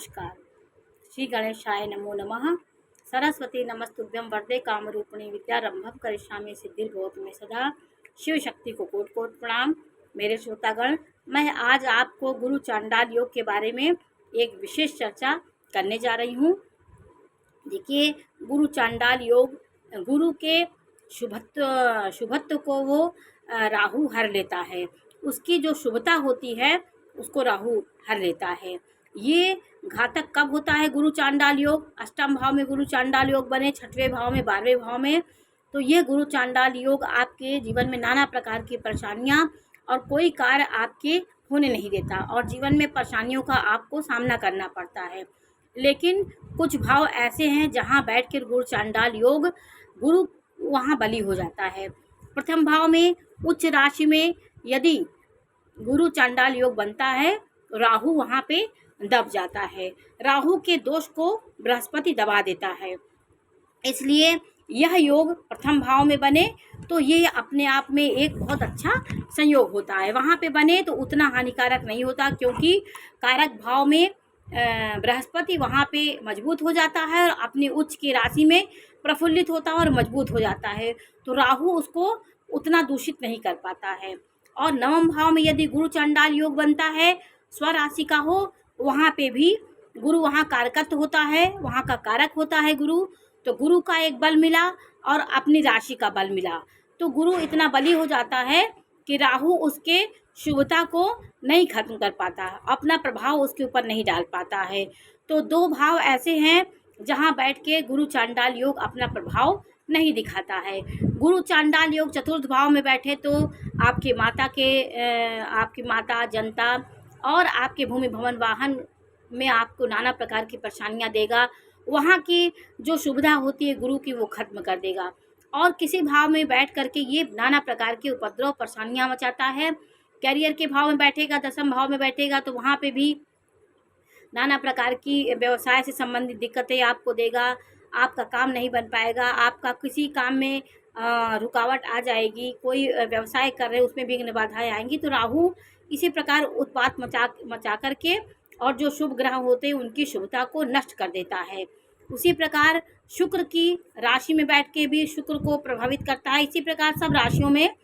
नमस्कार। श्री गणेशाय नमो नमः। सरस्वती नमस्तुभ्यं वरदे कामरूपिणी विद्यारंभं करिष्यामि सिद्धिर्भवतु मे सदा। शिव शक्ति को कोटि कोटि प्रणाम। मेरे श्रोतागण, मैं आज आपको गुरु चांडाल योग के बारे में एक विशेष चर्चा करने जा रही हूँ। देखिए, गुरु चांडाल योग गुरु के शुभत्व को वो राहु हर लेता है। उसकी जो शुभता होती है उसको राहु हर लेता है। ये घातक कब होता है गुरु चांडाल योग? अष्टम भाव में गुरु चांडाल योग बने, छठवें भाव में, 12वें भाव में, तो ये गुरु चांडाल योग आपके जीवन में नाना प्रकार की परेशानियां और कोई कार्य आपके होने नहीं देता और जीवन में परेशानियों का आपको सामना करना पड़ता है। लेकिन कुछ भाव ऐसे हैं जहां बैठकर गुरु चांडाल योग गुरु वहां बली हो जाता है। प्रथम भाव में उच्च राशि में यदि गुरु चांडाल योग बनता है, राहु वहां पे दब जाता है। राहु के दोष को बृहस्पति दबा देता है। इसलिए यह योग प्रथम भाव में बने तो ये अपने आप में एक बहुत अच्छा संयोग होता है। वहाँ पे बने तो उतना हानिकारक नहीं होता, क्योंकि कारक भाव में बृहस्पति वहाँ पे मजबूत हो जाता है और अपनी उच्च की राशि में प्रफुल्लित होता है और मजबूत हो जाता है, तो राहु उसको उतना दूषित नहीं कर पाता है। और नवम भाव में यदि गुरु चांडाल योग बनता है, स्वराशि का हो, वहाँ पे भी गुरु वहाँ कारकत्व होता है, वहाँ का कारक होता है गुरु, तो गुरु का एक बल मिला और अपनी राशि का बल मिला, तो गुरु इतना बली हो जाता है कि राहु उसके शुभता को नहीं खत्म कर पाता, अपना प्रभाव उसके ऊपर नहीं डाल पाता है। तो दो भाव ऐसे हैं जहाँ बैठ के गुरु चांडाल योग अपना प्रभाव नहीं दिखाता है। गुरु चांडाल योग चतुर्थ भाव में बैठे तो आपकी माता जनता और आपके भूमि भवन वाहन में आपको नाना प्रकार की परेशानियां देगा। वहाँ की जो सुविधा होती है गुरु की वो खत्म कर देगा। और किसी भाव में बैठ करके ये नाना प्रकार के उपद्रव परेशानियां मचाता है। कैरियर के भाव में बैठेगा, दसम भाव में बैठेगा, तो वहाँ पे भी नाना प्रकार की व्यवसाय से संबंधित दिक्कतें आपको देगा। आपका काम नहीं बन पाएगा, आपका किसी काम में रुकावट आ जाएगी, कोई व्यवसाय कर रहे उसमें विघ्न बाधाएं आएंगी। तो राहु इसी प्रकार उत्पात मचा करके और जो शुभ ग्रह होते हैं उनकी शुभता को नष्ट कर देता है। उसी प्रकार शुक्र की राशि में बैठ के भी शुक्र को प्रभावित करता है। इसी प्रकार सब राशियों में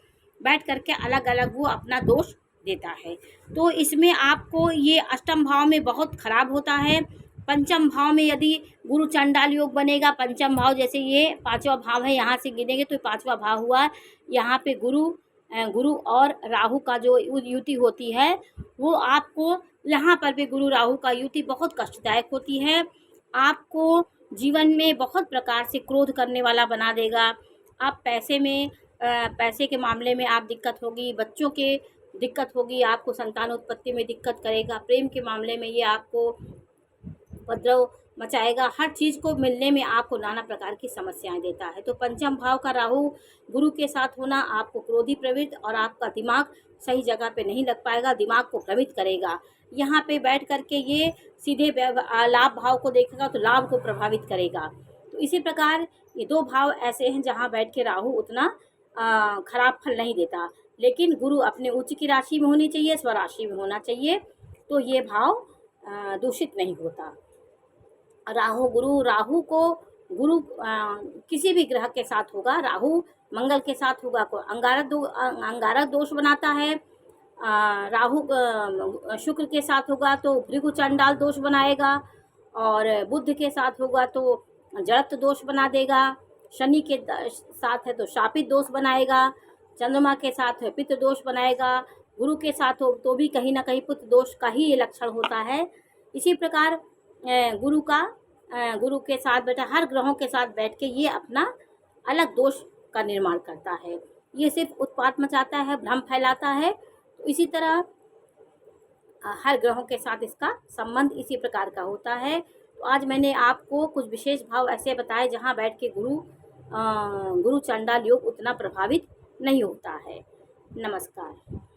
बैठ करके अलग अलग वो अपना दोष देता है। तो इसमें आपको ये अष्टम भाव में बहुत खराब होता है। पंचम भाव में यदि गुरु चांडाल योग बनेगा, पंचम भाव जैसे ये पांचवा भाव है, यहाँ से गिनेंगे तो पांचवा भाव हुआ। यहाँ पे गुरु और राहु का जो युति होती है वो आपको, यहाँ पर भी गुरु राहु का युति बहुत कष्टदायक होती है। आपको जीवन में बहुत प्रकार से क्रोध करने वाला बना देगा। आप पैसे के मामले में आप दिक्कत होगी, बच्चों के दिक्कत होगी, आपको संतान उत्पत्ति में दिक्कत करेगा, प्रेम के मामले में ये आपको उपद्रव मचाएगा। हर चीज़ को मिलने में आपको नाना प्रकार की समस्याएं देता है। तो पंचम भाव का राहु गुरु के साथ होना आपको क्रोधी प्रवृत्त और आपका दिमाग सही जगह पे नहीं लग पाएगा, दिमाग को भ्रमित करेगा। यहाँ पे बैठ करके ये सीधे लाभ भाव को देखेगा तो लाभ को प्रभावित करेगा। तो इसी प्रकार ये दो भाव ऐसे हैं जहाँ बैठ के राहु उतना खराब फल नहीं देता। लेकिन गुरु अपने उच्च की राशि में होनी चाहिए, स्वराशि में होना चाहिए, तो ये भाव दूषित नहीं होता। राहु को गुरु किसी भी ग्रह के साथ होगा, राहु मंगल के साथ होगा को अंगारक दोष बनाता है। राहु शुक्र के साथ होगा तो भृगु चांडाल दोष बनाएगा, और बुध के साथ होगा तो जड़त्व दोष बना देगा। शनि के साथ है तो शापित दोष बनाएगा। चंद्रमा के साथ है पितृ दोष बनाएगा। गुरु के साथ हो तो भी कहीं ना कहीं पुत्र दोष का ही ये लक्षण होता है। इसी प्रकार गुरु के साथ बैठा हर ग्रहों के साथ बैठ के ये अपना अलग दोष का निर्माण करता है। ये सिर्फ उत्पात मचाता है, भ्रम फैलाता है। तो इसी तरह हर ग्रहों के साथ इसका संबंध इसी प्रकार का होता है। तो आज मैंने आपको कुछ विशेष भाव ऐसे बताए जहाँ बैठ के गुरु चांडाल योग उतना प्रभावित नहीं होता है। नमस्कार।